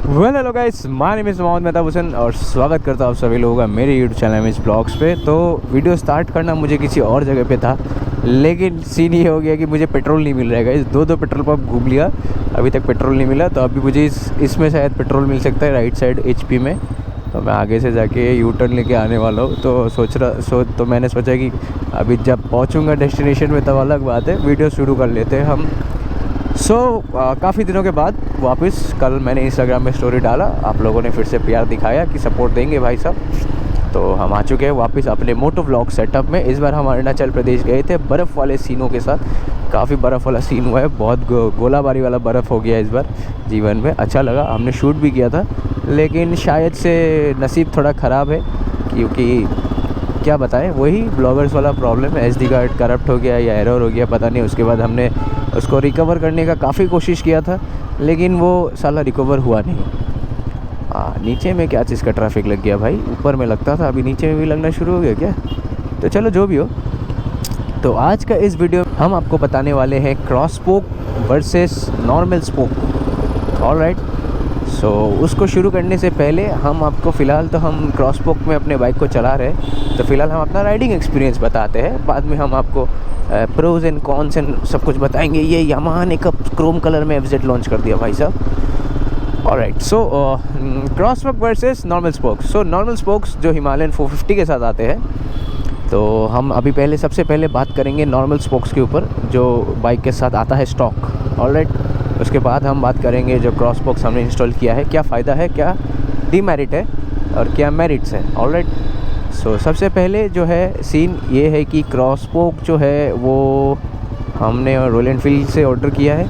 Hello guys, my name is Mohammad Mehtab Hussain और स्वागत करता हूँ आप सभी लोगों का मेरे यूट्यूब चैनल में इस ब्लॉग्स पे। तो वीडियो स्टार्ट करना मुझे किसी और जगह पे था, लेकिन सीन ये हो गया कि मुझे पेट्रोल नहीं मिल रहा है गाइस। दो पेट्रोल पंप घूम लिया, अभी तक पेट्रोल नहीं मिला। तो अभी मुझे इसमें शायद पेट्रोल मिल सकता है, राइट साइड HP में। तो मैं आगे से जाके यू टर्न लेके आने वाला हूँ। तो मैंने सोचा कि अभी जब पहुँचूँगा डेस्टिनेशन में तब अलग बात है, वीडियो शुरू कर लेते हैं हम। काफ़ी दिनों के बाद वापस कल मैंने इंस्टाग्राम में स्टोरी डाला, आप लोगों ने फिर से प्यार दिखाया कि सपोर्ट देंगे भाई साहब। तो हम आ चुके हैं वापस अपने मोटो व्लॉग सेटअप में। इस बार हम अरुणाचल प्रदेश गए थे बर्फ़ वाले सीनों के साथ। काफ़ी बर्फ़ वाला सीन हुआ है, बहुत गोलाबारी वाला बर्फ़ हो गया इस बार जीवन में। अच्छा लगा, हमने शूट भी किया था, लेकिन शायद से नसीब थोड़ा ख़राब है, क्योंकि क्या बताएं, वही ब्लॉगर्स वाला प्रॉब्लम है। SD कार्ड करप्ट हो गया या एरर हो गया पता नहीं। उसके बाद हमने उसको रिकवर करने का काफ़ी कोशिश किया था, लेकिन वो साला रिकवर हुआ नहीं। नीचे में क्या चीज़ का ट्रैफिक लग गया भाई, ऊपर में लगता था, अभी नीचे में भी लगना शुरू हो गया क्या। तो चलो जो भी हो, तो आज का इस वीडियो में हम आपको बताने वाले हैं cross spoke versus normal spoke. Alright, so उसको शुरू करने से पहले हम आपको फ़िलहाल तो हम क्रॉस स्पोक में अपने बाइक को चला रहे हैं, तो फ़िलहाल हम अपना राइडिंग एक्सपीरियंस बताते हैं। बाद में हम आपको प्रोज एंड कॉन्स एंड सब कुछ बताएंगे। ये यामाहा ने कब क्रोम कलर में FZ लॉन्च कर दिया भाई साहब। Alright, so cross spoke versus normal spokes. So normal spokes जो हिमालयन 450 के साथ आते हैं, तो हम अभी सबसे पहले बात करेंगे नॉर्मल स्पोक्स के ऊपर, जो बाइक के साथ आता है स्टॉक। ऑलराइट, उसके बाद हम बात करेंगे जो क्रॉस स्पोक्स हमने इंस्टॉल किया है, क्या फ़ायदा है, क्या डीमेरिट है और क्या मेरिट्स है। ऑलराइट, सो सबसे पहले जो है सीन ये है कि क्रॉस स्पोक जो है वो हमने रॉयल एनफील्ड से ऑर्डर किया है।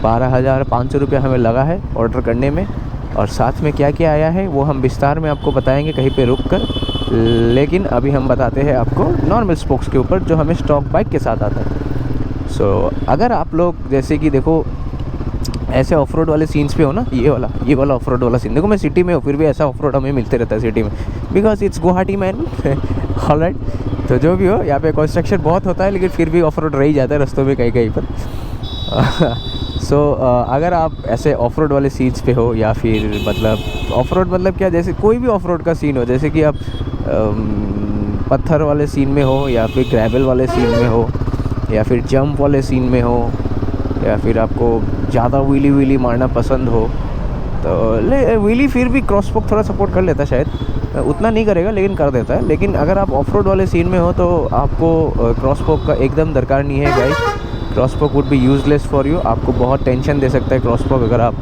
12,500 रुपया हमें लगा है ऑर्डर करने में, और साथ में क्या क्या आया है वो हम विस्तार में आपको बताएंगे कहीं पे रुक कर। लेकिन अभी हम बताते हैं आपको नॉर्मल स्पोक्स के ऊपर जो हमें स्टॉक बाइक के साथ आता है। सो अगर आप लोग जैसे कि देखो ऐसे ऑफ रोड वाले सीन्स पे हो ना, ये वाला ऑफ रोड वाला सीन देखो, मैं सिटी में हूँ फिर भी ऐसा ऑफ रोड हमें मिलते रहता है सिटी में, because it's Guwahati man. Alright, तो जो भी हो, यहाँ पे कंस्ट्रक्शन बहुत होता है, लेकिन फिर भी ऑफ रोड रह ही जाता है रस्तों में कहीं कहीं पर। सो अगर आप ऐसे ऑफ रोड वाले सीन्स पे हो, या फिर मतलब ऑफ रोड मतलब क्या, जैसे कोई भी ऑफ रोड का सीन हो, जैसे कि आप पत्थर वाले सीन में हो, या फिर ग्रेवल वाले सीन में हो, या फिर जंप वाले सीन में हो, या फिर आपको ज़्यादा व्हीली मारना पसंद हो, तो व्हीली फिर भी क्रॉस स्पोक थोड़ा सपोर्ट कर लेता है, शायद उतना नहीं करेगा लेकिन कर देता है। लेकिन अगर आप ऑफ रोड वाले सीन में हो तो आपको क्रॉस स्पोक का एकदम दरकार नहीं है guys. Cross spoke would be useless for you. आपको बहुत टेंशन दे सकता है क्रॉस स्पोक अगर आप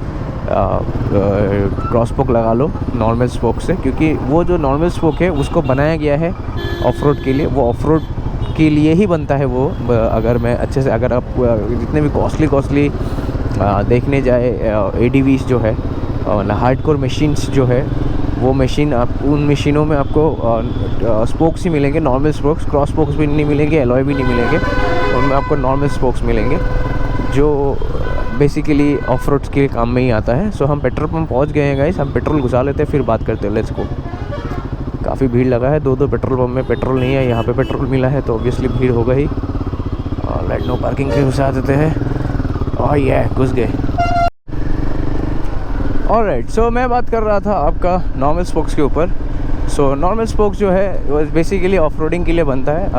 क्रॉस स्पोक लगा लो नॉर्मल स्पोक से, क्योंकि वो जो नॉर्मल स्पोक है उसको बनाया गया है ऑफ रोड के लिए, वो ऑफ रोड के लिए ही बनता है वो। अगर मैं अच्छे से, अगर आप जितने भी कॉस्टली देखने जाए ADVs जो है, हार्डकोर मशीन्स जो है, वो मशीन आप उन मशीनों में आपको स्पोक्स ही मिलेंगे, नॉर्मल स्पोक्स। क्रॉस स्पोक्स भी नहीं मिलेंगे, एलॉय भी नहीं मिलेंगे, उनमें आपको नॉर्मल स्पोक्स मिलेंगे, जो बेसिकली ऑफ रोड के काम में ही आता है। सो हम पेट्रोल पंप पहुंच गए हैं गाइस, हम पेट्रोल घुसा लेते हैं फिर बात करते हैं, लेट्स गो। काफ़ी भीड़ लगा है, दो पेट्रोल पंप में पेट्रोल नहीं है, यहाँ पे पेट्रोल मिला है तो ऑब्वियसली भीड़ होगा ही। लाइट नो पार्किंग के घुसा देते हैं, और ये घुस गए। ऑलराइट, सो मैं बात कर रहा था आपका नॉर्मल स्पोक्स के ऊपर। सो नॉर्मल स्पोक्स जो है वो बेसिकली ऑफ रोडिंग के लिए बनता है।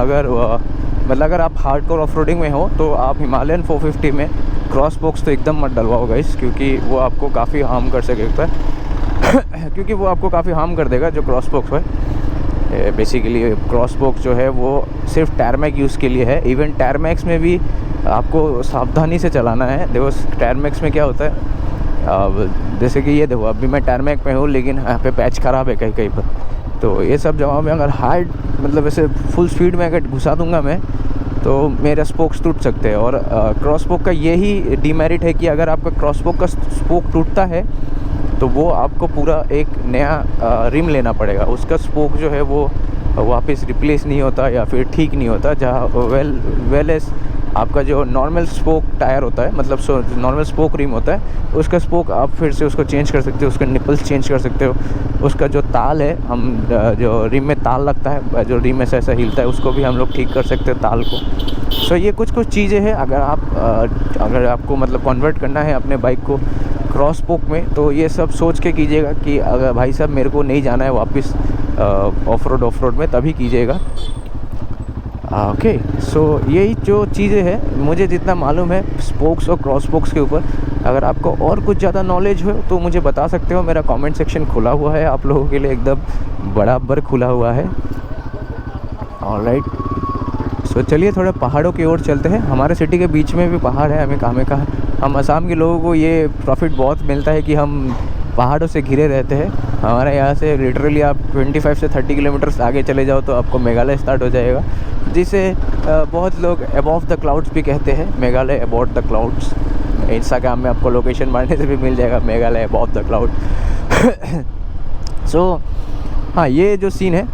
अगर आप हार्डकोर ऑफ रोडिंग में हो तो आप हिमालयन 450 में क्रॉस स्पोक्स तो एकदम मत डलवाओ गाइस, क्योंकि वो आपको काफ़ी हार्म कर सकता है। क्योंकि वो आपको काफ़ी हार्म कर देगा जो क्रॉस स्पोक्स है। बेसिकली क्रॉस स्पोक्स जो है वो सिर्फ टायरमैक्स यूज़ के लिए है। इवन टायरमैक्स में भी आपको सावधानी से चलाना है। देखो टायरमैक्स में क्या होता है, जैसे कि ये देखो अभी मैं टायरमैक में हूँ, लेकिन यहाँ पे पैच ख़राब है कहीं कहीं पर। तो ये सब जगहों में अगर हार्ड मतलब ऐसे फुल स्पीड में अगर घुसा दूंगा मैं, तो मेरे स्पोक्स टूट सकते हैं। और क्रॉस स्पोक का यही डीमेरिट है कि अगर आपका क्रॉस स्पोक का स्पोक टूटता है तो वो आपको पूरा एक नया रिम लेना पड़ेगा। उसका स्पोक जो है वो वापस रिप्लेस नहीं होता या फिर ठीक नहीं होता। जहाँ वेल एस आपका जो नॉर्मल स्पोक टायर होता है, मतलब नॉर्मल स्पोक रिम होता है, उसका स्पोक आप फिर से उसको चेंज कर सकते हो, उसके निपल्स चेंज कर सकते हो, उसका जो ताल है, हम जो रिम में ताल लगता है, जो रिम ऐसा ऐसा हिलता है, उसको भी हम लोग ठीक कर सकते हैं ताल को। सो ये कुछ चीज़ें हैं। अगर आपको मतलब कन्वर्ट करना है अपने बाइक को क्रॉस स्पोक में, तो ये सब सोच के कीजिएगा कि अगर भाई साहब मेरे को नहीं जाना है वापस ऑफ रोड में, तभी कीजिएगा। ओके, सो यही जो चीज़ें हैं मुझे जितना मालूम है स्पोक्स और क्रॉस स्पोक्स के ऊपर। अगर आपको और कुछ ज़्यादा नॉलेज हो तो मुझे बता सकते हो, मेरा कमेंट सेक्शन खुला हुआ है आप लोगों के लिए, एकदम बराबर खुला हुआ है। ऑलराइट, सो चलिए थोड़ा पहाड़ों की ओर चलते हैं। हमारे सिटी के बीच में भी पहाड़ है, हमें काम का। हम असम के लोगों को ये प्रॉफिट बहुत मिलता है कि हम पहाड़ों से घिरे रहते हैं। हमारे यहाँ से लिटरली आप 25 से 30 किलोमीटर्स आगे चले जाओ तो आपको मेघालय स्टार्ट हो जाएगा, जिसे बहुत लोग अबव द क्लाउड्स भी कहते हैं। Meghalaya about the clouds, Instagram में आपको लोकेशन मारने से भी मिल जाएगा, मेघालय अबाउट द क्लाउड। सो हाँ, ये जो सीन है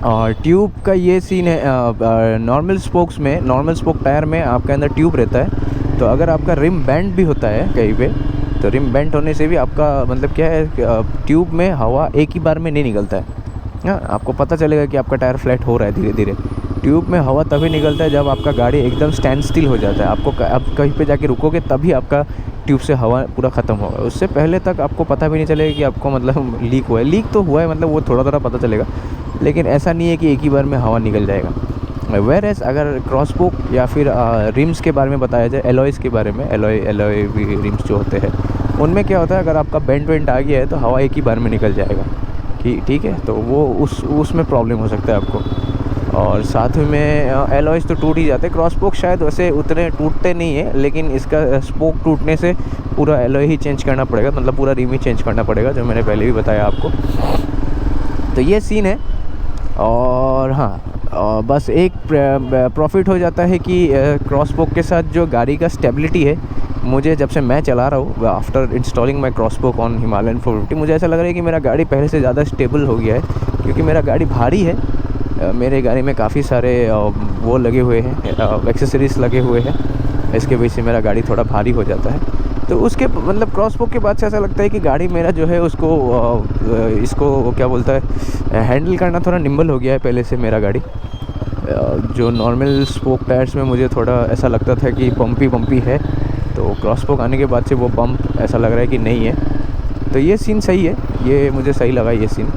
और ट्यूब का ये सीन है। नॉर्मल स्पोक्स में, नॉर्मल स्पोक टायर में आपके अंदर ट्यूब रहता है, तो अगर आपका रिम बैंड भी होता है कहीं पे, तो रिम बेंट होने से भी आपका मतलब क्या है, ट्यूब में हवा एक ही बार में नहीं निकलता है। हाँ, आपको पता चलेगा कि आपका टायर फ्लैट हो रहा है धीरे धीरे। ट्यूब में हवा तभी निकलता है जब आपका गाड़ी एकदम स्टैंड स्टिल हो जाता है। आपको आप कहीं पे जाके रुकोगे तभी आपका ट्यूब से हवा पूरा ख़त्म होगा। उससे पहले तक आपको पता भी नहीं चलेगा कि आपको मतलब लीक हुआ है। लीक तो हुआ है, मतलब वो थोड़ा थोड़ा पता चलेगा, लेकिन ऐसा नहीं है कि एक ही बार में हवा निकल जाएगा। वेयरएज़ अगर क्रॉस स्पोक या फिर रिम्स के बारे में बताया जाए, एलॉयज़ के बारे में, एलॉय रिम्स जो होते हैं उनमें क्या होता है, अगर आपका बेंट वेंट आ गया है तो हवा एक ही बार में निकल जाएगा कि ठीक है, तो वो उसमें प्रॉब्लम हो सकता है आपको। और साथ में एलॉयज़ तो टूट ही जाते हैं। क्रॉस स्पोक शायद वैसे उतने टूटते नहीं है, लेकिन इसका स्पोक टूटने से पूरा एलॉय ही चेंज करना पड़ेगा, मतलब पूरा रिम ही चेंज करना पड़ेगा, जो मैंने पहले भी बताया आपको। तो ये सीन है। और हाँ, बस एक प्रॉफिट हो जाता है कि क्रॉस स्पोक के साथ जो गाड़ी का स्टेबिलिटी है, मुझे जब से मैं चला रहा हूँ after installing my cross spoke on Himalayan 450, मुझे ऐसा लग रहा है कि मेरा गाड़ी पहले से ज़्यादा स्टेबल हो गया है, क्योंकि मेरा गाड़ी भारी है। मेरे गाड़ी में काफ़ी सारे वो लगे हुए हैं, एक्सेसरीज़ लगे हुए हैं, इसके वजह से मेरा गाड़ी थोड़ा भारी हो जाता है। तो उसके मतलब क्रॉस स्पोक के बाद से ऐसा लगता है कि गाड़ी मेरा जो है उसको इसको क्या बोलता है, हैंडल करना थोड़ा निम्बल हो गया है पहले से मेरा गाड़ी। जो नॉर्मल स्पोक टायर्स में मुझे थोड़ा ऐसा लगता था कि बम्पी है, तो क्रॉस स्पोक आने के बाद से वो बम्प ऐसा लग रहा है कि नहीं है। तो ये सीन सही है, ये मुझे सही लगा ये सीन।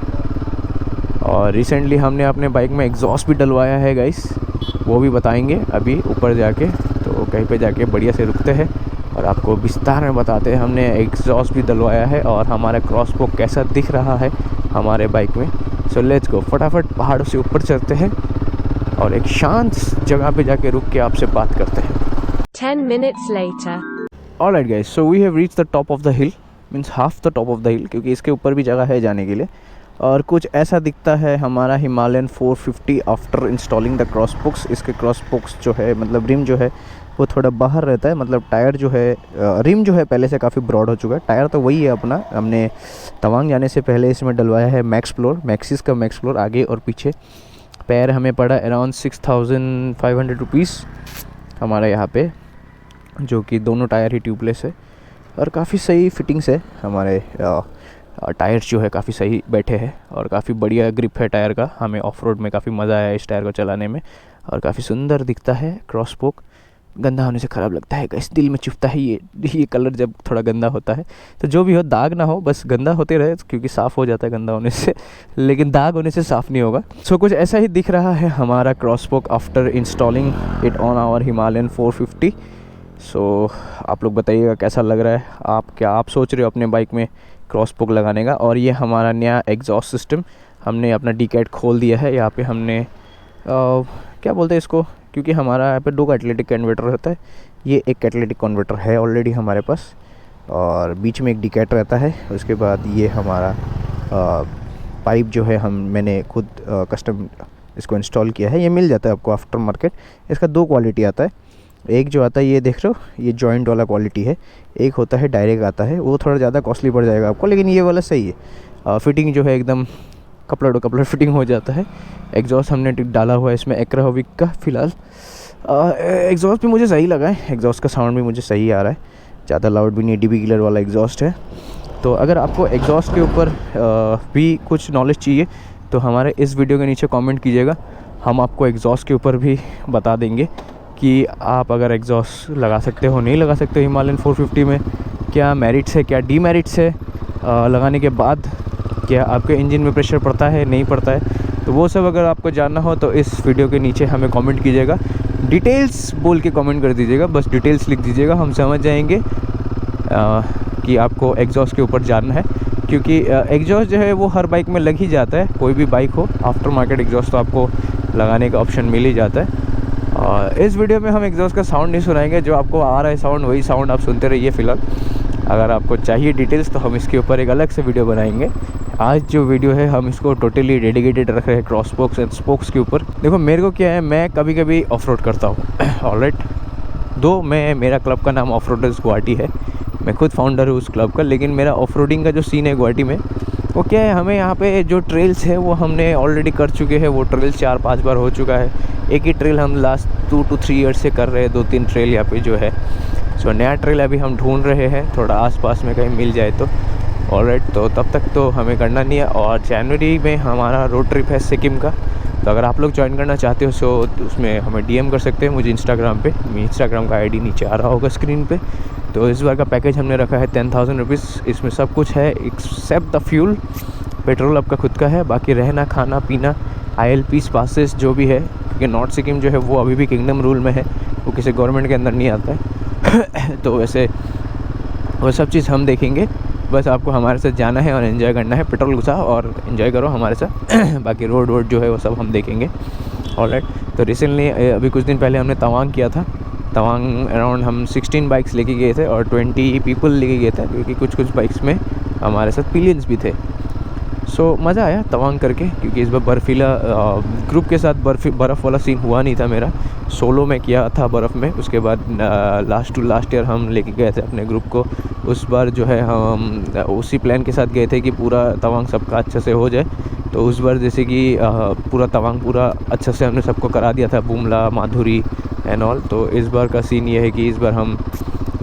और रिसेंटली हमने अपने बाइक में एग्जॉस्ट भी डलवाया है गाइस, वो भी बताएंगे अभी ऊपर जाके। तो कहीं पे जाके बढ़िया से रुकते हैं और आपको विस्तार में बताते हैं हमने एग्जॉस्ट भी डलवाया है और हमारा क्रॉस स्पोक कैसा दिख रहा है हमारे बाइक में। सो लेट्स गो, फटाफट पहाड़ों से ऊपर चढ़ते हैं और एक शांत जगह पे जाके रुक के आपसे बात करते हैं। 10 minutes later. Alright guys, so we have reached the top of the hill, means half the top of the hill, क्योंकि इसके ऊपर भी जगह है जाने के लिए। और कुछ ऐसा दिखता है हमारा Himalayan 450 after installing the cross spokes. इसके क्रॉस स्पोक्स जो है, मतलब रिम जो है वो थोड़ा बाहर रहता है, मतलब टायर जो है, रिम जो है पहले से काफ़ी ब्रॉड हो चुका है। टायर तो वही है अपना, हमने तवांग जाने से पहले इसमें डलवाया है मैक्सिस का मैक्स फ्लोर आगे और पीछे। पैर हमें पड़ा अराउंड 6500 रुपीज़ हमारे यहाँ पे, जो कि दोनों टायर ही ट्यूबलेस है और काफ़ी सही फिटिंग्स है। हमारे टायर्स जो है काफ़ी सही बैठे हैं और काफ़ी बढ़िया ग्रिप है टायर का। हमें ऑफ रोड में काफ़ी मज़ा आया इस टायर को चलाने में और काफ़ी सुंदर दिखता है क्रॉस स्पोक। गंदा होने से ख़राब लगता है, इस दिल में चुभता है ये कलर जब थोड़ा गंदा होता है। तो जो भी हो, दाग ना हो, बस गंदा होते रहे, क्योंकि साफ़ हो जाता है गंदा होने से, लेकिन दाग होने से साफ़ नहीं होगा। सो कुछ ऐसा ही दिख रहा है हमारा cross spoke after installing it on our Himalayan 450। So आप लोग बताइएगा कैसा लग रहा है, आप सोच रहे हो अपने बाइक में क्रॉस स्पोक लगाने का। और ये हमारा नया एग्जॉस्ट सिस्टम, हमने अपना डीकैट खोल दिया है। यहाँ पे हमने क्या बोलते हैं इसको, क्योंकि हमारा यहाँ पे 2 कैटलिटिक कन्वर्टर रहता है, ये एक कैटलिटिक कन्वर्टर है ऑलरेडी हमारे पास, और बीच में एक डीकैट रहता है। उसके बाद ये हमारा पाइप जो है मैंने खुद कस्टम इसको इंस्टॉल किया है, ये मिल जाता है आपको आफ्टर मार्केट। इसका 2 क्वालिटी आता है, एक जो आता है ये देख रहे हो, ये जॉइंट वाला क्वालिटी है, एक होता है डायरेक्ट आता है, वो थोड़ा ज़्यादा कॉस्टली पड़ जाएगा आपको, लेकिन ये वाला सही है। फिटिंग जो है एकदम कपड़ा टू कपड़ा फिटिंग हो जाता है। एग्जॉस्ट हमने डाला हुआ है इसमें एक्राविक का फ़िलहाल। एग्जॉस्ट भी मुझे सही लगा है, एग्जॉस्ट का साउंड भी मुझे सही आ रहा है, ज़्यादा लाउड भी नहीं, डीबी किलर वाला एग्जॉस्ट है। तो अगर आपको एग्जॉस्ट के ऊपर भी कुछ नॉलेज चाहिए तो हमारे इस वीडियो के नीचे कमेंट कीजिएगा, हम आपको एग्जॉस्ट के ऊपर भी बता देंगे कि आप अगर एग्जॉस्ट लगा सकते हो नहीं लगा सकते हो हिमालयन 450 में, क्या मेरिट्स है, क्या डीमेरिट्स है लगाने के बाद, क्या आपके इंजन में प्रेशर पड़ता है नहीं पड़ता है, तो वो सब अगर आपको जानना हो तो इस वीडियो के नीचे हमें कमेंट कीजिएगा। डिटेल्स बोल के कमेंट कर दीजिएगा, बस डिटेल्स लिख दीजिएगा, हम समझ जाएंगे कि आपको एग्जॉस्ट के ऊपर जानना है। क्योंकि एग्जॉस्ट जो है वो हर बाइक में लग ही जाता है, कोई भी बाइक हो, आफ्टर मार्केट एग्जॉस्ट तो आपको लगाने का ऑप्शन मिल ही जाता है। इस वीडियो में हम एग्जॉस्ट का साउंड नहीं सुनाएंगे, जो आपको आ रहा है साउंड वही साउंड आप सुनते रहिए फ़िलहाल। अगर आपको चाहिए डिटेल्स तो हम इसके ऊपर एक अलग से वीडियो बनाएंगे। आज जो वीडियो है हम इसको टोटली डेडिकेटेड रख रहे हैं क्रॉस स्पोक्स एंड स्पोक्स के ऊपर। देखो मेरे को क्या है, मैं कभी कभी ऑफ रोड करता हूँ ऑलराइट। मेरा क्लब का नाम ऑफ रोडर्स गुवाहाटी है, मैं खुद फाउंडर हूँ उस क्लब का, लेकिन मेरा ऑफ रोडिंग का जो सीन है गुवाहाटी में, वो क्या है, हमें यहाँ पे जो ट्रेल्स है वो हमने ऑलरेडी कर चुके हैं। वो ट्रेल 4-5 बार हो चुका है। एक ही ट्रेल हम लास्ट 2 to 3 ईयर्स से कर रहे हैं, 2-3 ट्रेल यहाँ पे जो है। सो नया ट्रेल अभी हम ढूंढ रहे हैं, थोड़ा आसपास में कहीं मिल जाए तो ऑलराइट। तो तब तक तो हमें करना नहीं है। और जनवरी में हमारा रोड ट्रिप है सिक्किम का, तो अगर आप लोग ज्वाइन करना चाहते हो सो उसमें हमें DM कर सकते हैं मुझे इंस्टाग्राम पे। इंस्टाग्राम का ID नीचे आ रहा होगा स्क्रीन पे। तो इस बार का पैकेज हमने रखा है 10,000 रुपीज़। इसमें सब कुछ है एक्सेप्ट द फ्यूल, पेट्रोल आपका खुद का है, बाकी रहना खाना पीना ILPs पासेस जो भी है, क्योंकि नॉर्थ सिक्किम जो है वो अभी भी किंगडम रूल में है, वो किसी गवर्नमेंट के अंदर नहीं आता है तो वैसे वो सब चीज़ हम देखेंगे। बस आपको हमारे साथ जाना है और एंजॉय करना है, पेट्रोल घुसाओ और एंजॉय करो हमारे साथ बाकी रोड वोड जो है वो सब हम देखेंगे ऑलराइट। तो रिसेंटली अभी कुछ दिन पहले हमने तवांग किया था। तवांग अराउंड हम 16 बाइक्स लेके गए थे और 20 पीपल लेके गए थे, क्योंकि कुछ बाइक्स में हमारे साथ पिलियंस भी थे। सो मज़ा आया तवांग करके, क्योंकि इस बार बर्फीला ग्रुप के साथ बर्फ़ वाला सीन हुआ नहीं था मेरा, सोलो में किया था बर्फ़ में। उसके बाद लास्ट ईयर हम लेके गए थे अपने ग्रुप को। उस बार जो है हम उसी प्लान के साथ गए थे कि पूरा तवांग सबका अच्छे से हो जाए। तो उस बार जैसे कि पूरा तवांग पूरा अच्छे से हमने सबको करा दिया था, बुमला माधुरी एंड ऑल। तो इस बार का सीन ये है कि इस बार हम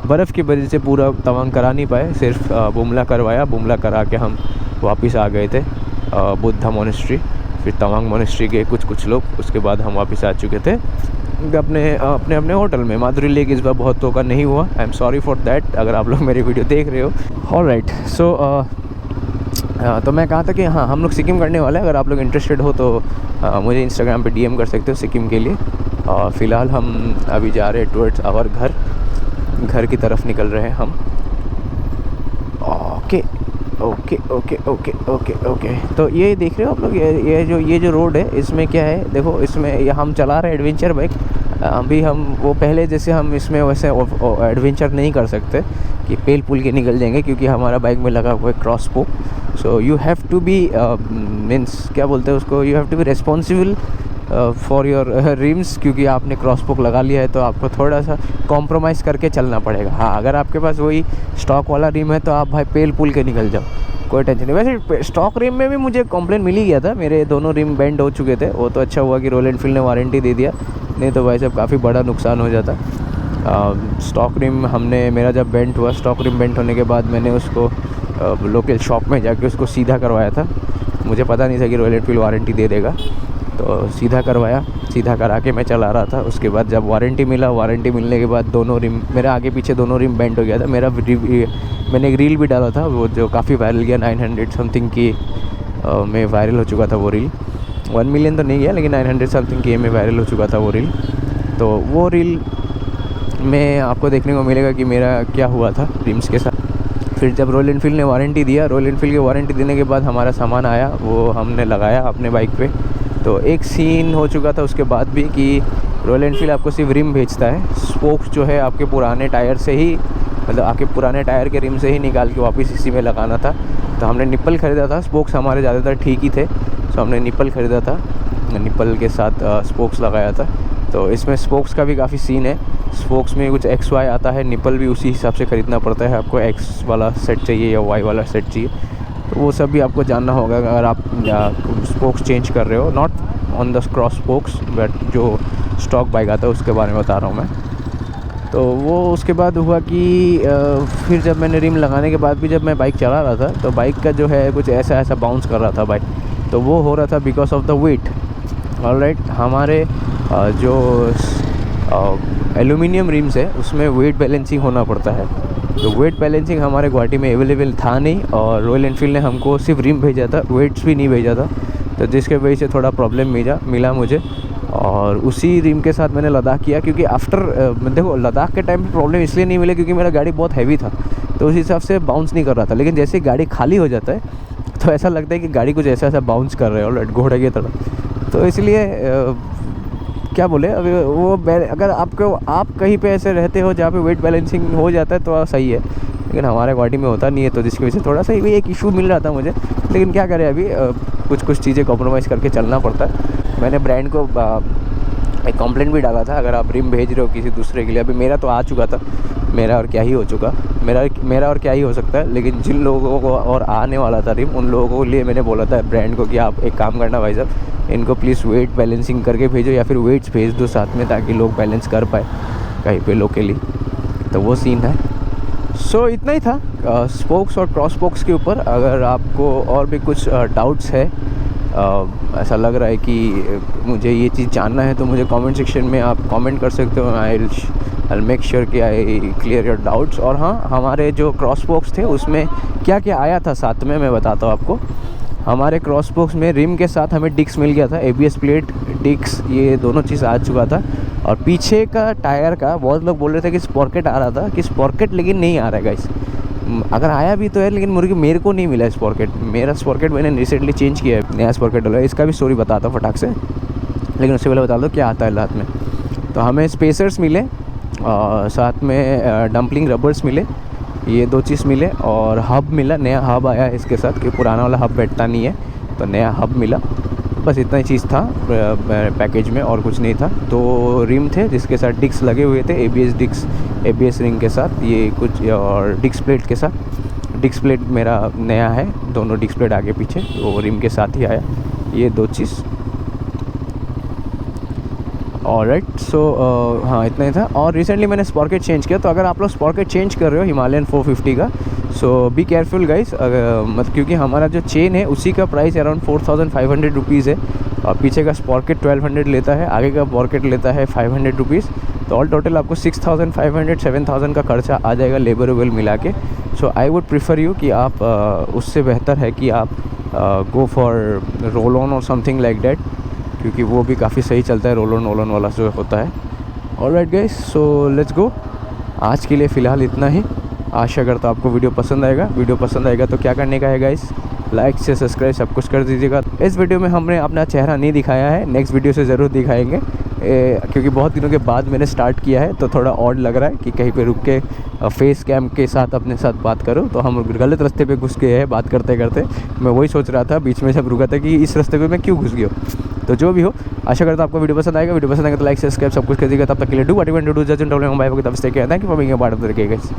बर्फ़ की वजह से पूरा तवांग करा नहीं पाए, सिर्फ बुमला करवाया। बुमला करा के हम वापस आ गए थे बुद्धा मोनेस्ट्री, फिर तवांग मोनेस्ट्री गए कुछ लोग। उसके बाद हम वापस आ चुके थे अपने होटल में। माधुरी लेक इस बार बहुतों का नहीं हुआ, I am sorry for that, अगर आप लोग मेरी वीडियो देख रहे हो ऑलराइट। सो तो मैं कहा था कि हाँ हम लोग सिक्किम करने वाले हैं। अगर आप लोग इंटरेस्टेड हो तो मुझे इंस्टाग्राम पे DM कर सकते हो सिक्किम के लिए। फ़िलहाल हम अभी जा रहे हैं टुवर्ड्स आवर घर की तरफ निकल रहे हैं हम। ओके। तो ये देख रहे हो आप लोग, ये जो रोड है, इसमें क्या है देखो, इसमें ये हम चला रहे हैं एडवेंचर बाइक। अभी हम वो पहले जैसे हम इसमें वैसे एडवेंचर नहीं कर सकते कि पेल पुल के निकल जाएंगे, क्योंकि हमारा बाइक में लगा हुआ है cross spoke. So you have to be means क्या बोलते हैं उसको, you have to be responsible for your rims, क्योंकि आपने क्रॉस स्पोक लगा लिया है तो आपको थोड़ा सा कॉम्प्रोमाइज़ करके चलना पड़ेगा। हाँ अगर आपके पास वही स्टॉक वाला रिम है तो आप भाई पेल पुल के निकल जाओ, कोई टेंशन नहीं। वैसे स्टॉक रिम में भी मुझे कंप्लेन मिल ही गया था, मेरे दोनों रिम बेंड हो चुके थे। वो तो अच्छा हुआ कि रॉयल एनफील्ड ने वारंटी दे दिया, नहीं तो भाई साहब काफ़ी बड़ा नुकसान हो जाता। स्टॉक रिम मेरा जब बेंट हुआ, स्टॉक रिम बेंट होने के बाद मैंने उसको लोकल शॉप में जाके उसको सीधा करवाया था। मुझे पता नहीं था कि रॉयल एनफील्ड वारंटी दे देगा, तो सीधा करवाया, सीधा करा के मैं चला रहा था। उसके बाद जब वारंटी मिलने के बाद दोनों रिम, मेरा आगे पीछे दोनों रिम बेंट हो गया था। मैंने एक रील भी डाला था, वो जो काफ़ी वायरल गया, 900 समथिंग की में वायरल हो चुका था वो रील। 1 मिलियन तो नहीं गया, लेकिन 900 समथिंग के में वायरल हो चुका था वो रील। तो वो रील में आपको देखने को मिलेगा कि मेरा क्या हुआ था रिम्स के साथ। फिर जब रॉयल एनफील्ड ने वारंटी दिया, रॉयल एनफील्ड की वारंटी देने के बाद हमारा सामान आया, वो हमने लगाया अपने बाइक पे। तो एक सीन हो चुका था उसके बाद भी कि रॉयल एनफील्ड आपको सिर्फ रिम भेजता है, स्पोक्स जो है आपके पुराने टायर से ही, मतलब आपके पुराने टायर के रिम से ही निकाल के वापस इसी में लगाना था। तो हमने निप्पल ख़रीदा था, स्पोक्स हमारे ज़्यादातर ठीक ही थे, तो हमने निप्पल ख़रीदा था, निप्पल के साथ स्पोक्स लगाया था। तो इसमें स्पोक्स का भी काफ़ी सीन है, स्पोक्स में कुछ XY आता है, निप्पल भी उसी हिसाब से ख़रीदना पड़ता है। आपको X वाला सेट चाहिए या Y वाला सेट चाहिए, तो वो सब भी आपको जानना होगा अगर आप स्पोक्स चेंज कर रहे हो। Not on the cross spokes, but जो स्टॉक बाइक आता है उसके बारे में बता रहा हूँ मैं। तो वो उसके बाद हुआ कि फिर जब मैंने रिम लगाने के बाद भी जब मैं बाइक चला रहा था, तो बाइक का जो है कुछ ऐसा बाउंस कर रहा था बाइक। तो वो हो रहा था because of the weight. Alright, हमारे जो एल्यूमिनियम रिम्स है उसमें वेट बैलेंसिंग होना पड़ता है। तो वेट बैलेंसिंग हमारे गुवाहाटी में अवेलेबल था नहीं, और रॉयल एनफील्ड ने हमको सिर्फ रिम भेजा था, वेट्स भी नहीं भेजा था, तो जिसके वजह से थोड़ा प्रॉब्लम मिला मुझे। और उसी रिम के साथ मैंने लद्दाख किया, क्योंकि आफ्टर देखो लद्दाख के टाइम पे प्रॉब्लम इसलिए नहीं मिले क्योंकि मेरा गाड़ी बहुत हैवी था, तो उस हिसाब से बाउंस नहीं कर रहा था। लेकिन जैसे गाड़ी खाली हो जाता है तो ऐसा लगता है कि गाड़ी कुछ ऐसा बाउंस कर रहे हो घोड़े की तरह। तो इसलिए क्या बोले, अभी वो अगर आप कहीं पे ऐसे रहते हो जहाँ पे वेट बैलेंसिंग हो जाता है तो सही है, लेकिन हमारे गाड़ी में होता नहीं है, तो जिसकी वजह से थोड़ा सा भी एक इशू मिल रहा था मुझे। लेकिन क्या करें, अभी कुछ चीज़ें कॉम्प्रोमाइज़ करके चलना पड़ता है। मैंने ब्रांड को एक कंप्लेंट भी डाला था, अगर आप रिम भेज रहे हो किसी दूसरे के लिए। अभी मेरा तो आ चुका था, मेरा और क्या ही हो चुका, मेरा और क्या ही हो सकता है, लेकिन जिन लोगों को और आने वाला था रिम, उन लोगों के लिए मैंने बोला था ब्रांड को कि आप एक काम करना भाई साहब, इनको प्लीज़ वेट बैलेंसिंग करके भेजो, या फिर वेट्स भेज दो साथ में, ताकि लोग बैलेंस कर पाए कहीं पे लोकली। तो वो सीन है। सो इतना ही था स्पोक्स और क्रॉस स्पोक्स के ऊपर। अगर आपको और भी कुछ डाउट्स है, ऐसा लग रहा है कि मुझे ये चीज़ जानना है, तो मुझे कमेंट सेक्शन में आप कमेंट कर सकते हो। आई मेक श्योर कि आई क्लियर योर डाउट्स। और हाँ, हमारे जो क्रॉस स्पोक्स थे उसमें क्या क्या आया था साथ में मैं बताता हूँ आपको। हमारे क्रॉस स्पोक्स में रिम के साथ हमें डिस्क मिल गया था, ABS प्लेट, डिस्क, ये दोनों चीज़ आ चुका था। और पीछे का टायर का बहुत लोग बोल रहे थे कि स्पॉकेट आ रहा था, कि स्पॉकेट लेकिन नहीं आ रहा है गाइस। अगर आया भी तो है, लेकिन मेरे को नहीं मिला स्पॉकेट। मेरा स्पॉकेट मैंने रिसेंटली चेंज किया है, नया स्पॉकेट डाला है। इसका भी स्टोरी बताता हूँ फटाक से, लेकिन उससे पहले बता दो क्या आता है रात में। तो हमें स्पेसर्स मिले, और साथ में डंपलिंग रबर्स मिले, ये 2 चीज़ मिले। और हब मिला, नया हब आया इसके साथ, कि पुराना वाला हब बैठता नहीं है, तो नया हब मिला। बस इतना ही चीज़ था पैकेज में, और कुछ नहीं था। तो रिम थे जिसके साथ डिस्क लगे हुए थे, ABS रिंग के साथ, ये कुछ, और डिस्क प्लेट के साथ। डिस्क प्लेट मेरा नया है, दोनों डिस्क प्लेट आगे पीछे, वो रिम के साथ ही आया, ये 2 चीज़। ऑलराइट, सो हाँ इतना ही था। और रिसेंटली मैंने स्पॉकेट चेंज किया, तो अगर आप लोग स्पॉकेट चेंज कर रहे हो हिमालयन 450 का, सो बी केयरफुल गाइस। मतलब क्योंकि हमारा जो चेन है उसी का प्राइस अराउंड 4500 रुपीज़ है, और पीछे का स्पॉकेट 1200 लेता है, आगे का पॉकेट लेता है 500 रुपीज़। तो ऑल टोटल आपको 6500-7000 का खर्चा आ जाएगा लेबर वेल मिला के। सो आई वुड प्रीफर यू कि आप उससे बेहतर है कि आप गो फॉर रोल ऑन और समथिंग लाइक डैट, क्योंकि वो भी काफ़ी सही चलता है, रोल ऑन वाला जो होता है। Alright guys, so let's go. आज के लिए फ़िलहाल इतना ही। आशा करता हूँ आपको वीडियो पसंद आएगा। वीडियो पसंद आएगा तो क्या करने का है गाइस, लाइक से सब्सक्राइब सब कुछ कर दीजिएगा। इस वीडियो में हमने अपना चेहरा नहीं दिखाया है, नेक्स्ट वीडियो से ज़रूर दिखाएंगे, क्योंकि बहुत दिनों के बाद मैंने स्टार्ट किया है, तो थोड़ा ऑड लग रहा है कि कहीं पे रुक के फेस कैम के साथ अपने साथ बात करूं। तो हम गलत रास्ते पे घुस गए हैं बात करते करते। मैं वही सोच रहा था बीच में जब रुका था कि इस रास्ते पे मैं क्यों घुस गया। तो जो भी हो, आशा करता हूं आपको वीडियो पसंद आएगा। वीडियो पसंद आएगा तो लाइक सब्सक्राइब सब कुछ कर दीजिएगा। तब तक के लिए do whatever do just don't bye bye, तब stay care, thank you for being a part of the guys.